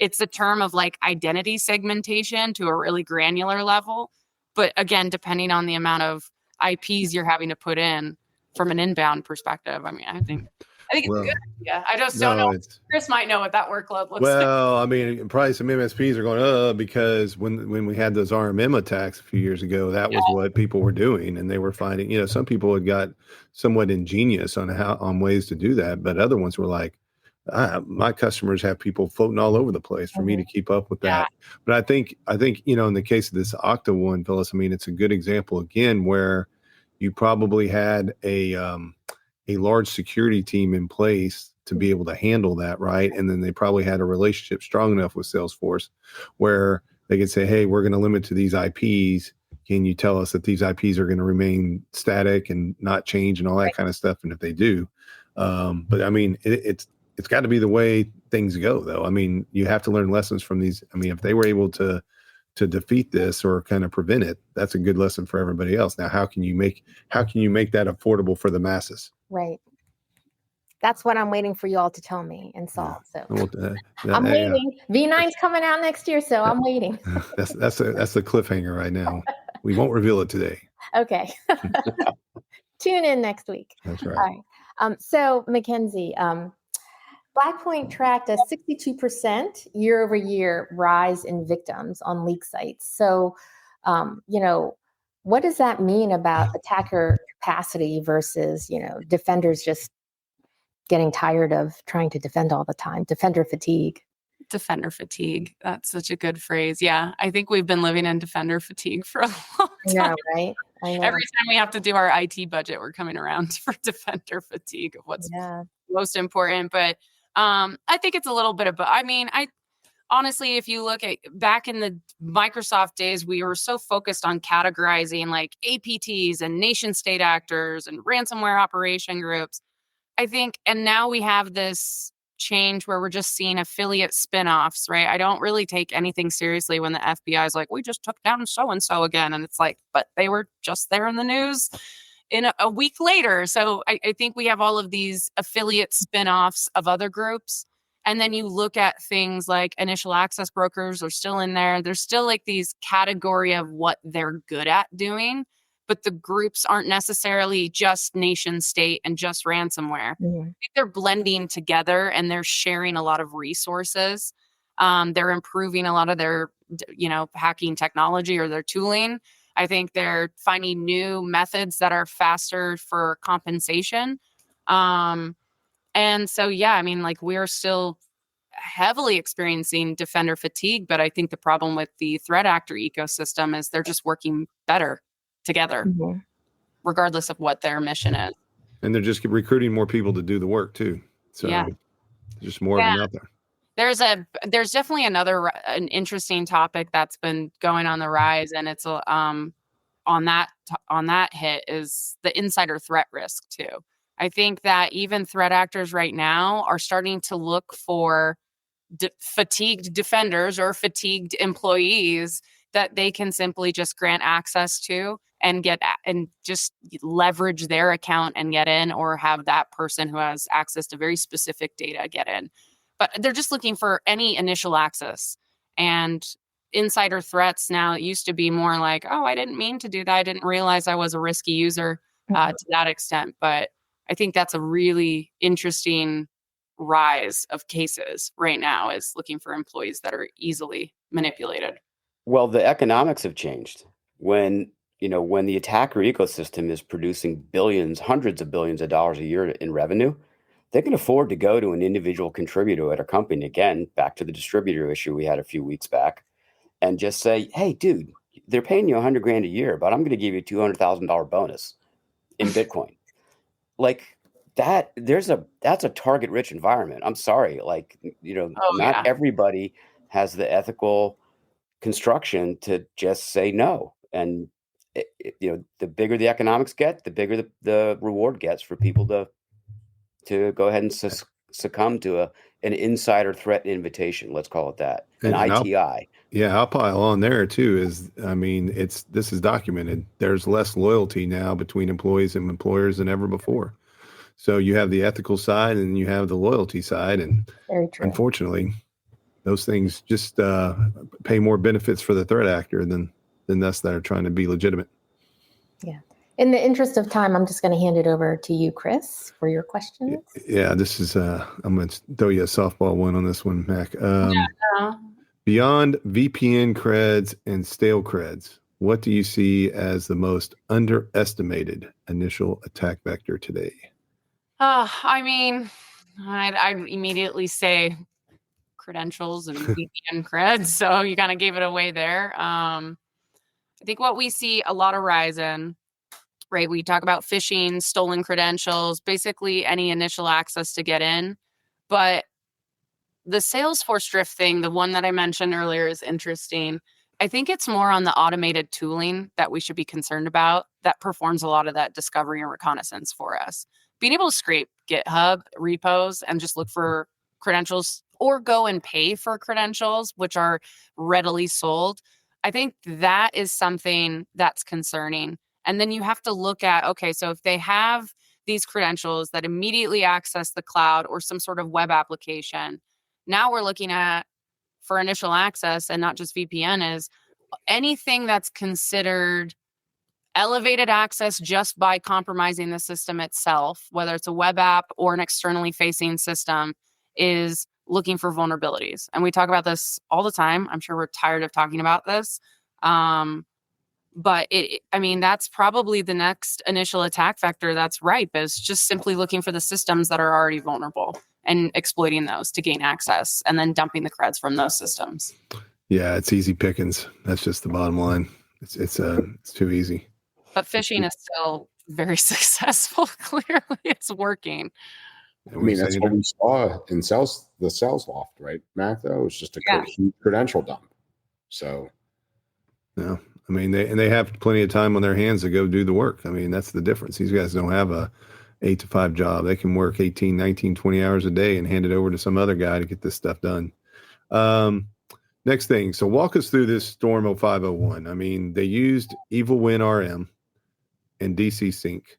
a term of like identity segmentation to a really granular level. But again, depending on the amount of IPs you're having to put in from an inbound perspective, I mean, I think it's a good idea. I just don't know. Chris might know what that workload looks like. Well, I mean, probably some MSPs are going, because when we had those RMM attacks a few years ago, that was what people were doing. And they were finding, some people had got somewhat ingenious on ways to do that. But other ones were like, my customers have people floating all over the place for me to keep up with that. But I think, in the case of this Okta one, Phyllis, I mean, it's a good example again, where you probably had a large security team in place to be able to handle that. Right. And then they probably had a relationship strong enough with Salesforce where they could say, hey, we're going to limit to these IPs. Can you tell us that these IPs are going to remain static and not change and all that kind of stuff? And if they do, but I mean, it's got to be the way things go, though. I mean, you have to learn lessons from these. I mean, if they were able to defeat this or kind of prevent it, that's a good lesson for everybody else. Now, how can you make that affordable for the masses? Right. That's what I'm waiting for you all to tell me and solve. So I'm waiting. V9's coming out next year, so I'm waiting. That's the cliffhanger right now. We won't reveal it today. Okay. Tune in next week. That's right. All right. So Mackenzie, Blackpoint tracked a 62% year-over-year rise in victims on leak sites. So, what does that mean about attacker capacity versus, defenders just getting tired of trying to defend all the time. Defender fatigue. Defender fatigue. That's such a good phrase. Yeah. I think we've been living in defender fatigue for a long I time. know, right? I know. Every time we have to do our IT budget, we're coming around for defender fatigue of what's most important. But I think it's a little bit of, I honestly, if you look at back in the Microsoft days, we were so focused on categorizing like APTs and nation state actors and ransomware operation groups. I think, and now we have this change where we're just seeing affiliate spinoffs, right? I don't really take anything seriously when the FBI is like, we just took down so-and-so again. And it's like, but they were just there in the news in a week later. So I think we have all of these affiliate spinoffs of other groups. And then you look at things like initial access brokers are still in there. There's still like these category of what they're good at doing, but the groups aren't necessarily just nation state and just ransomware. I think they're blending together and they're sharing a lot of resources. They're improving a lot of their, hacking technology or their tooling. I think they're finding new methods that are faster for compensation. And so, we're still heavily experiencing defender fatigue, but I think the problem with the threat actor ecosystem is they're just working better together, regardless of what their mission is. And they're just recruiting more people to do the work too. So just more of them out there. There's definitely an interesting topic that's been going on the rise, and it's on that hit is the insider threat risk too. I think that even threat actors right now are starting to look for fatigued defenders or fatigued employees that they can simply just grant access to and just leverage their account and get in, or have that person who has access to very specific data get in. But they're just looking for any initial access. And insider threats now, it used to be more like, oh, I didn't mean to do that. I didn't realize I was a risky user to that extent. But I think that's a really interesting rise of cases right now, is looking for employees that are easily manipulated. Well, the economics have changed. When the attacker ecosystem is producing billions, hundreds of billions of dollars a year in revenue, they can afford to go to an individual contributor at a company, again, back to the distributor issue we had a few weeks back, and just say, hey, dude, they're paying you $100,000 a year, but I'm going to give you a $200,000 bonus in Bitcoin. Like that, that's a target rich environment. I'm sorry. Not everybody has the ethical construction to just say no. And the bigger the economics get, the bigger the reward gets for people to go ahead and succumb to an insider threat invitation. Let's call it that. An ITI. I'll pile on there too. This is documented. There's less loyalty now between employees and employers than ever before. So you have the ethical side and you have the loyalty side, and unfortunately, those things just pay more benefits for the threat actor than us that are trying to be legitimate. Yeah. In the interest of time, I'm just going to hand it over to you, Chris, for your questions. Yeah, this is I'm going to throw you a softball one on this one, Mac. Beyond VPN creds and stale creds, what do you see as the most underestimated initial attack vector today? I'd immediately say credentials and VPN creds. So you kind of gave it away there. I think what we see a lot of rise in, right? We talk about phishing, stolen credentials, basically any initial access to get in. But the Salesforce Drift thing, the one that I mentioned earlier, is interesting. I think it's more on the automated tooling that we should be concerned about that performs a lot of that discovery and reconnaissance for us. Being able to scrape GitHub repos and just look for credentials, or go and pay for credentials, which are readily sold. I think that is something that's concerning. And then you have to look at, okay, so if they have these credentials that immediately access the cloud or some sort of web application, now we're looking at, for initial access and not just VPN, is anything that's considered elevated access just by compromising the system itself, whether it's a web app or an externally facing system, is looking for vulnerabilities. And we talk about this all the time. I'm sure we're tired of talking about this. But that's probably the next initial attack vector that's ripe, is just simply looking for the systems that are already vulnerable and exploiting those to gain access and then dumping the creds from those systems. Yeah, it's easy pickings. That's just the bottom line. It's too easy. But phishing is still very successful. Clearly, it's working. I mean, that's what we saw in the Salesloft, right, Mac? Though it was just a huge credential dump. So, no, I mean, they have plenty of time on their hands to go do the work. I mean, that's the difference. These guys don't have a 8 to 5 job. They can work 18, 19, 20 hours a day and hand it over to some other guy to get this stuff done. Next thing. So walk us through this Storm 0501. I mean, they used Evil Win RM and DC Sync,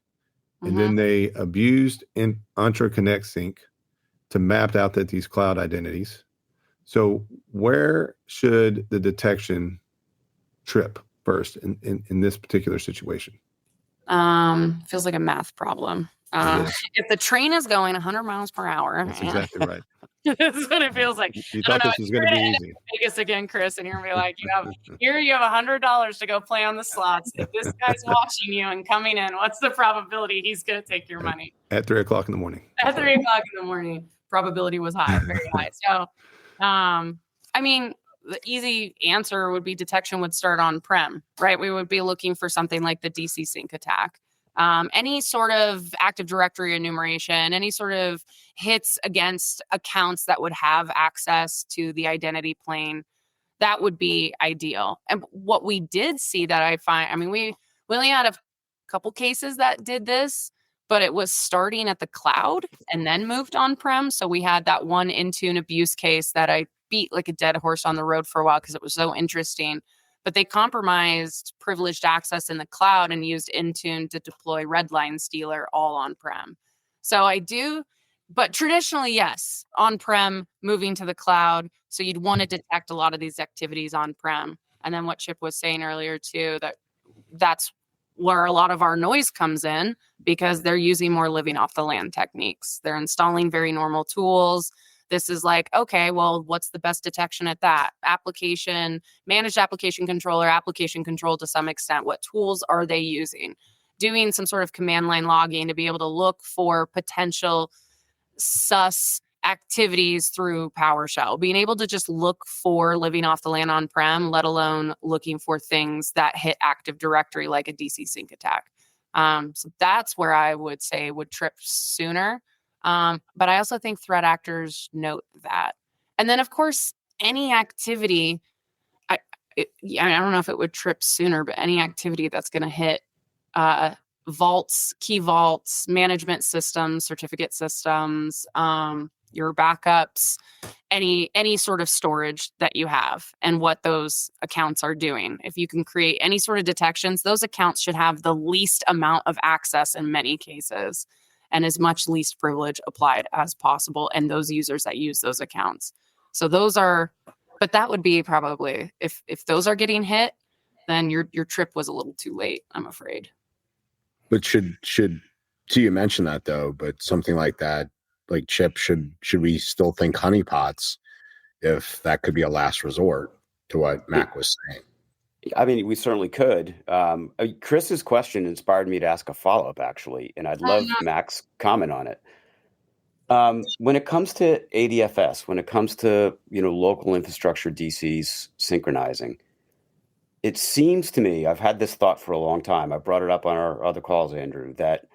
and then they abused Entra Connect Sync to map out these cloud identities. So where should the detection trip first in this particular situation? Feels like a math problem. If the train is going 100 miles per hour, that's exactly right. That's what it feels like. You thought this was going to be easy. Vegas again, Chris, and you're gonna be like, you have $100 to go play on the slots. If this guy's watching you and coming in, what's the probability he's gonna take your money at 3 o'clock in the morning? At 3 o'clock in the morning, probability was high, very high. So, the easy answer would be detection would start on-prem, right? We would be looking for something like the DC Sync attack. Any sort of Active Directory enumeration, any sort of hits against accounts that would have access to the identity plane, that would be ideal. And what we did see that I find, we only had a couple cases that did this, but it was starting at the cloud and then moved on-prem. So we had that one Intune abuse case that I beat like a dead horse on the road for a while because it was so interesting. But they compromised privileged access in the cloud and used Intune to deploy Redline Stealer all on-prem. So but traditionally, yes, on-prem, moving to the cloud. So you'd want to detect a lot of these activities on-prem. And then what Chip was saying earlier too, that's where a lot of our noise comes in, because they're using more living off the land techniques. They're installing very normal tools. This is like, okay, well, what's the best detection at that? Managed application controller, application control to some extent. What tools are they using? Doing some sort of command line logging to be able to look for potential sus activities through PowerShell. Being able to just look for living off the land on-prem, let alone looking for things that hit Active Directory like a DC Sync attack. So that's where I would say would trip sooner. But I also think threat actors note that. And then, of course, any activity, I don't know if it would trip sooner, but any activity that's going to hit vaults, key vaults, management systems, certificate systems, your backups, any sort of storage that you have and what those accounts are doing. If you can create any sort of detections, those accounts should have the least amount of access in many cases, and as much least privilege applied as possible, and those users that use those accounts. So but that would be probably, if those are getting hit, then your trip was a little too late, I'm afraid. But should you mention that though, but something like that, like Chip, should we still think honeypots if that could be a last resort to what Mac was saying? I mean, we certainly could. Chris's question inspired me to ask a follow-up, actually, and I'd love Mac's comment on it. When it comes to ADFS, when it comes to local infrastructure DCs synchronizing, it seems to me, I've had this thought for a long time. I brought it up on our other calls, Andrew, that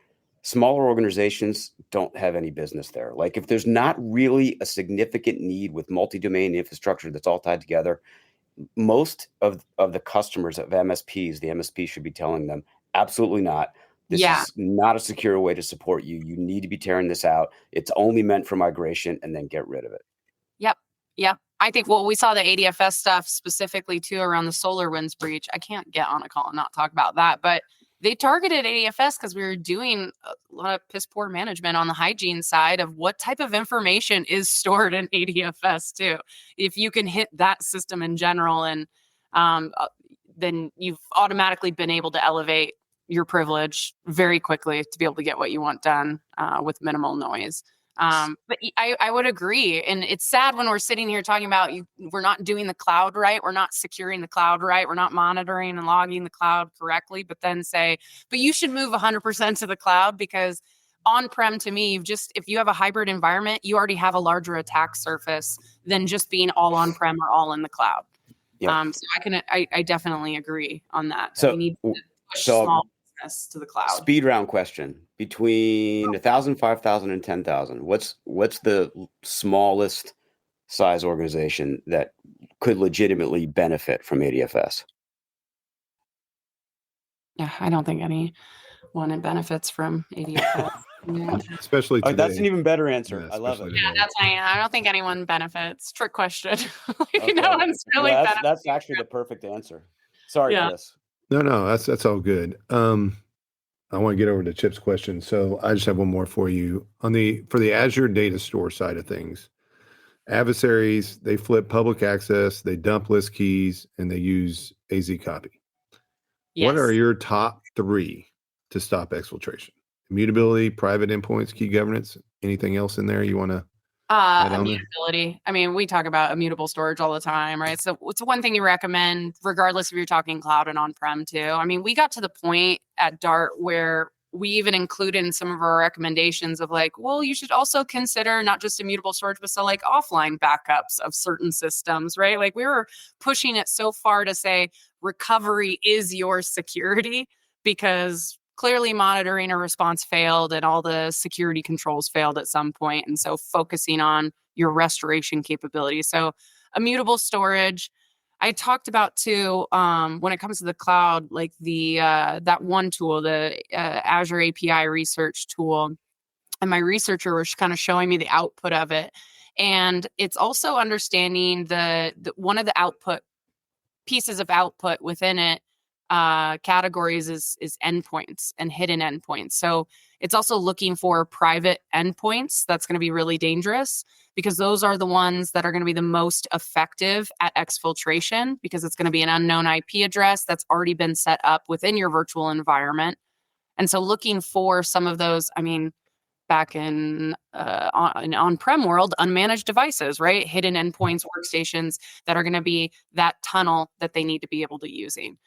smaller organizations don't have any business there. Like if there's not really a significant need with multi-domain infrastructure that's all tied together, most of the customers of MSPs, the MSP should be telling them, absolutely not. This is not a secure way to support you. You need to be tearing this out. It's only meant for migration, and then get rid of it. Yep. I think we saw the ADFS stuff specifically too around the SolarWinds breach. I can't get on a call and not talk about that, but they targeted ADFS because we were doing a lot of piss poor management on the hygiene side of what type of information is stored in ADFS too. If you can hit that system in general, and then you've automatically been able to elevate your privilege very quickly to be able to get what you want done with minimal noise. But I would agree. And it's sad when we're sitting here talking about we're not doing the cloud right. We're not securing the cloud right. We're not monitoring and logging the cloud correctly, but then say, but you should move 100% to the cloud because on-prem to me, if you have a hybrid environment, you already have a larger attack surface than just being all on-prem or all in the cloud. Yeah. So I definitely agree on that. So we need to push small business to the cloud. Speed round question: between 1,000, 5,000, and 10,000, what's the smallest size organization that could legitimately benefit from ADFS? Yeah, I don't think anyone benefits from ADFS. Yeah. Especially today. That's an even better answer. Yeah, I love it. Yeah, I don't think anyone benefits. Trick question. Okay. No one's really benefits. That's actually the perfect answer. Sorry, Chris. No, that's all good. I want to get over to Chip's question. So I just have one more for you. For the Azure data store side of things, adversaries, they flip public access, they dump list keys, and they use AZ copy. Yes. What are your top 3 to stop exfiltration? Immutability, private endpoints, key governance, anything else in there you want to add on there? Immutability. I mean, we talk about immutable storage all the time, right? So it's one thing you recommend, regardless if you're talking cloud and on-prem too. I mean, we got to the point at Dart where we even included in some of our recommendations of like, well, you should also consider not just immutable storage, but so like offline backups of certain systems, right? Like we were pushing it so far to say recovery is your security because clearly monitoring a response failed and all the security controls failed at some point. And so focusing on your restoration capabilities. So immutable storage, I talked about too, when it comes to the cloud, like the that one tool, the Azure API research tool. And my researcher was kind of showing me the output of it. And it's also understanding the one of the output pieces of output within it categories is endpoints and hidden endpoints. So it's also looking for private endpoints. That's going to be really dangerous because those are the ones that are going to be the most effective at exfiltration because it's going to be an unknown IP address that's already been set up within your virtual environment. And so looking for some of those, I mean, back in an on-prem world, unmanaged devices, right? Hidden endpoints, workstations that are going to be that tunnel that they need to be able to using.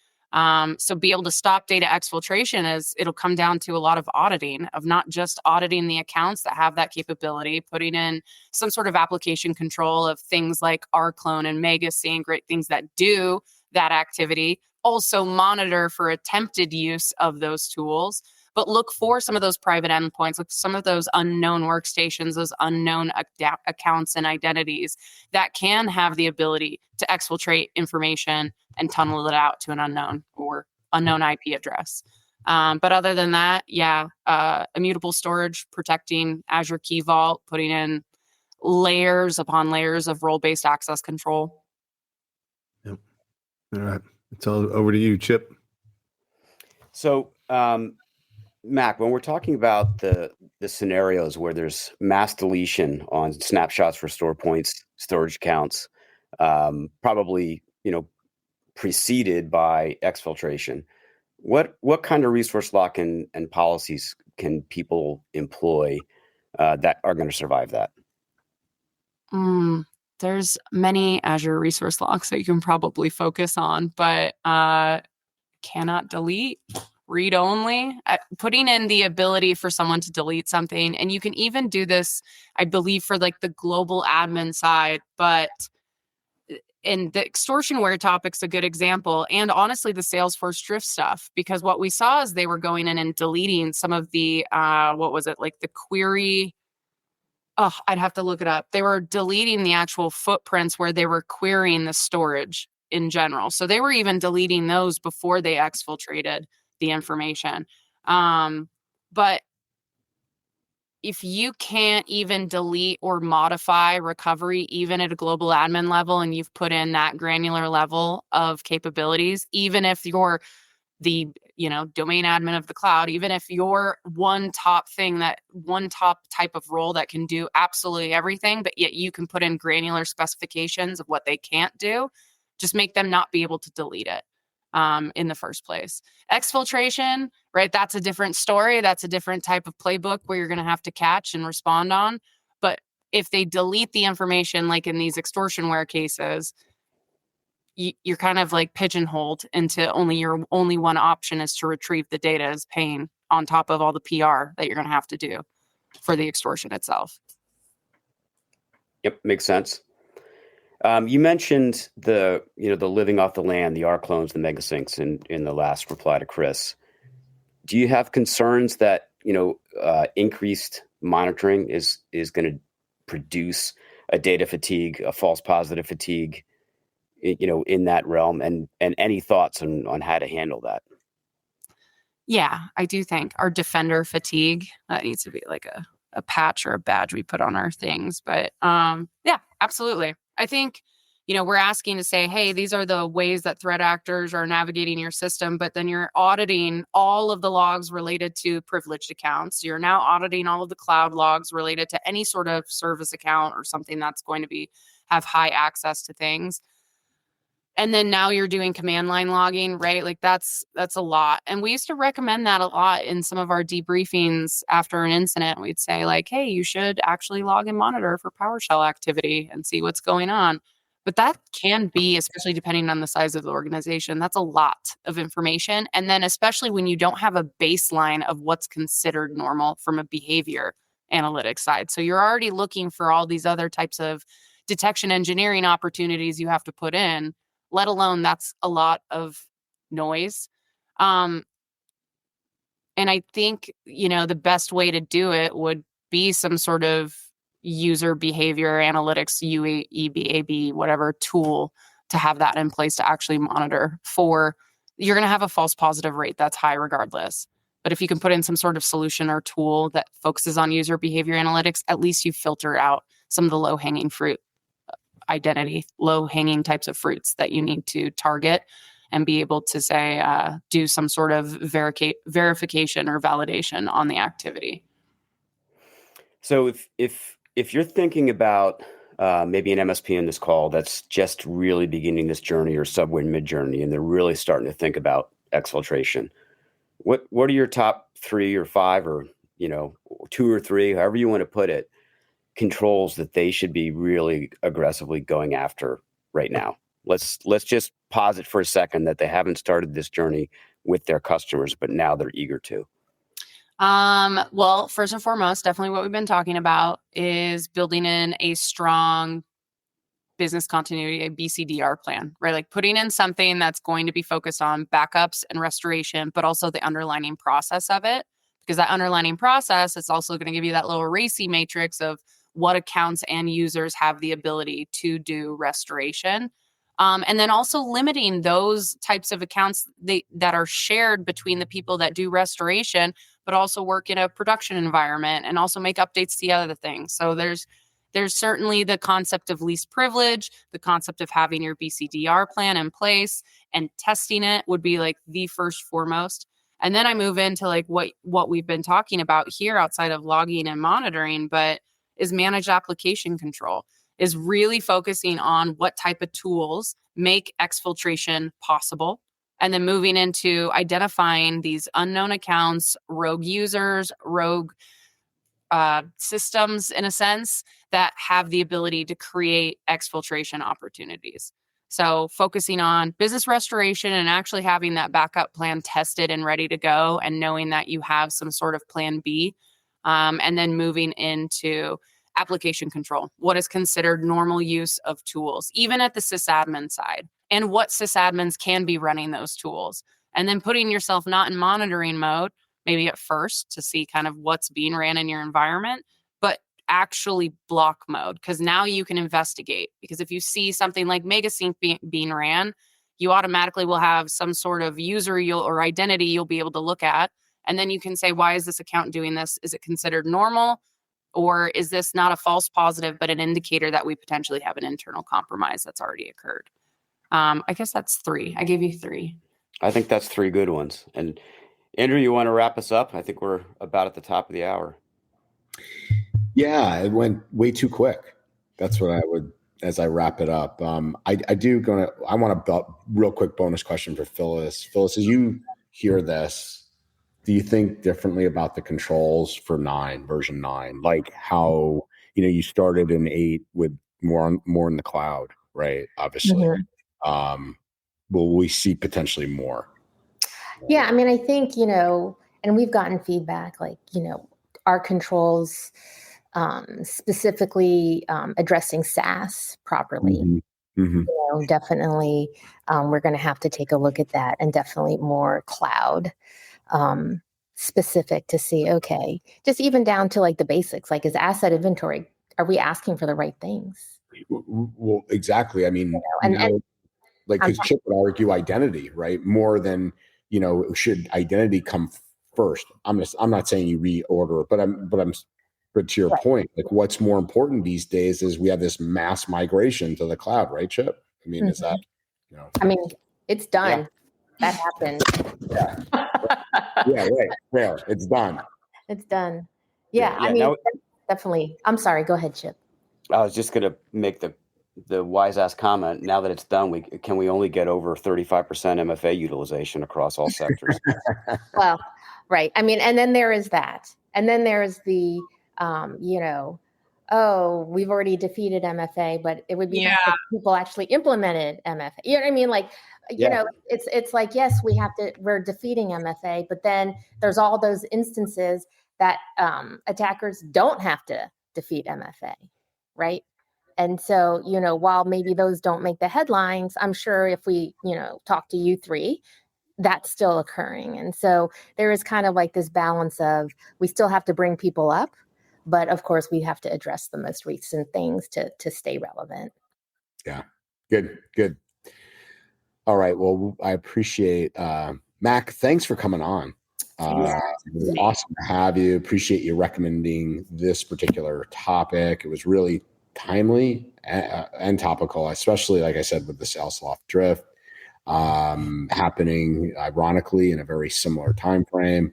So be able to stop data exfiltration is it'll come down to a lot of auditing of not just auditing the accounts that have that capability, putting in some sort of application control of things like rclone and MegaSync, great things that do that activity. Also monitor for attempted use of those tools, but look for some of those private endpoints, look some of those unknown workstations, those unknown accounts and identities that can have the ability to exfiltrate information and tunnel it out to an unknown or unknown IP address. But other than that, immutable storage, protecting Azure Key Vault, putting in layers upon layers of role-based access control. Yep. All right. It's all over to you, Chip. So, Mac, when we're talking about the scenarios where there's mass deletion on snapshots for store points, storage accounts, probably, preceded by exfiltration, what kind of resource lock and policies can people employ that are going to survive that? There's many Azure resource locks that you can probably focus on, but cannot delete, read only, putting in the ability for someone to delete something. And you can even do this, I believe, for like the global admin side, but and the extortionware topic's a good example. And honestly, the Salesforce Drift stuff, because what we saw is they were going in and deleting some of the, like the query. Oh, I'd have to look it up. They were deleting the actual footprints where they were querying the storage in general. So they were even deleting those before they exfiltrated the information. But if you can't even delete or modify recovery, even at a global admin level, and you've put in that granular level of capabilities, even if you're the domain admin of the cloud, even if you're one top type of role that can do absolutely everything, but yet you can put in granular specifications of what they can't do, just make them not be able to delete it in the first place. Exfiltration, right? That's a different story. That's a different type of playbook where you're going to have to catch and respond on. if they delete the information, like in these extortionware cases, you're kind of like pigeonholed into your only one option is to retrieve the data as paying on top of all the PR that you're going to have to do for the extortion itself. Yep, makes sense. You mentioned the living off the land, the R clones, the mega syncs in the last reply to Chris. Do you have concerns that increased monitoring is going to produce a data fatigue, a false positive fatigue, in that realm, and any thoughts on how to handle that? Yeah, I do think our defender fatigue, that needs to be like a patch or a badge we put on our things. But yeah, absolutely. I think, we're asking to say, hey, these are the ways that threat actors are navigating your system, but then you're auditing all of the logs related to privileged accounts. You're now auditing all of the cloud logs related to any sort of service account or something that's going to have high access to things. And then now you're doing command line logging, right? Like that's a lot. And we used to recommend that a lot in some of our debriefings after an incident. We'd say like, hey, you should actually log and monitor for PowerShell activity and see what's going on. But that can be, especially depending on the size of the organization, that's a lot of information. And then especially when you don't have a baseline of what's considered normal from a behavior analytics side. So you're already looking for all these other types of detection engineering opportunities you have to put in, let alone that's a lot of noise. And I think, the best way to do it would be some sort of user behavior analytics, UEBAB, whatever tool to have that in place to actually monitor you're going to have a false positive rate that's high regardless. But if you can put in some sort of solution or tool that focuses on user behavior analytics, at least you filter out some of the low-hanging fruit low-hanging types of fruits that you need to target and be able to say, do some sort of verification or validation on the activity. So if you're thinking about maybe an MSP in this call that's just really beginning this journey or subway mid-journey, and they're really starting to think about exfiltration, what are your top 3 or 5 or 2 or 3, however you want to put it, controls that they should be really aggressively going after right now? Let's just pause it for a second that they haven't started this journey with their customers, but now they're eager to. Well, first and foremost, definitely what we've been talking about is building in a strong business continuity, a BCDR plan, right? Like putting in something that's going to be focused on backups and restoration, but also the underlining process of it, because that underlining process is also going to give you that little racy matrix of what accounts and users have the ability to do restoration. And then also limiting those types of accounts that are shared between the people that do restoration, but also work in a production environment and also make updates to the other things. So there's certainly the concept of least privilege, the concept of having your BCDR plan in place and testing it would be like the first foremost. And then I move into like what we've been talking about here outside of logging and monitoring, but is managed application control, is really focusing on what type of tools make exfiltration possible. And then moving into identifying these unknown accounts, rogue users, rogue systems, in a sense, that have the ability to create exfiltration opportunities. So focusing on business restoration and actually having that backup plan tested and ready to go and knowing that you have some sort of plan B. And then moving into application control, what is considered normal use of tools, even at the sysadmin side, and what sysadmins can be running those tools. And then putting yourself not in monitoring mode, maybe at first to see kind of what's being ran in your environment, but actually block mode, because now you can investigate. Because if you see something like Megasync being ran, you automatically will have some sort of user or identity you'll be able to look at. And then you can say, why is this account doing this? Is it considered normal? Or is this not a false positive, but an indicator that we potentially have an internal compromise that's already occurred? I guess that's 3. I gave you 3. I think that's 3 good ones. And Andrew, you want to wrap us up? I think we're about at the top of the hour. Yeah, it went way too quick. That's what I would, as I wrap it up. I want a real quick bonus question for Phyllis. Phyllis, as you hear this, do you think differently about the controls for version 9? Like how, you started in 8 with more in the cloud, right? Obviously. Will we see potentially more? Yeah, I mean, I think, and we've gotten feedback like, our controls, specifically addressing SaaS properly. Definitely, we're going to have to take a look at that, and definitely more cloud specific to see, okay, just even down to like the basics, like is asset inventory, are we asking for the right things? Well, exactly. I mean, and like, because Chip would argue identity, right? More than, should identity come first? I'm not saying you reorder, but to your point, like what's more important these days is we have this mass migration to the cloud, right, Chip? I mean, is that, I mean, it's done. Yeah. That happened. Yeah, right. There, it's done. It's done. Yeah, I mean, now, definitely. I'm sorry. Go ahead, Chip. I was just going to make the wise ass comment. Now that it's done, can we only get over 35% MFA utilization across all sectors? Well, right. I mean, and then there is that, and then there's the, we've already defeated MFA, but it would be nice if people actually implemented MFA. You know what I mean? Like, it's like, yes, we're defeating MFA, but then there's all those instances that attackers don't have to defeat MFA, right? And so, while maybe those don't make the headlines, I'm sure if we, talk to you three, that's still occurring. And so there is kind of like this balance of, we still have to bring people up, but of course we have to address the most recent things to stay relevant. Yeah. Good. All right. Well, I appreciate, Mac, thanks for coming on. It was awesome to have you. Appreciate you recommending this particular topic. It was really timely and topical, especially, like I said, with the Salesloft Drift happening ironically in a very similar time frame.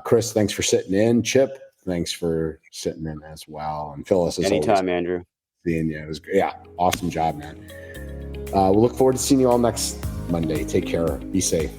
Chris, thanks for sitting in. Chip, thanks for sitting in as well. And Phyllis, anytime, Andrew. Seeing you. It was awesome job, man. We'll look forward to seeing you all next Monday. Take care. Be safe.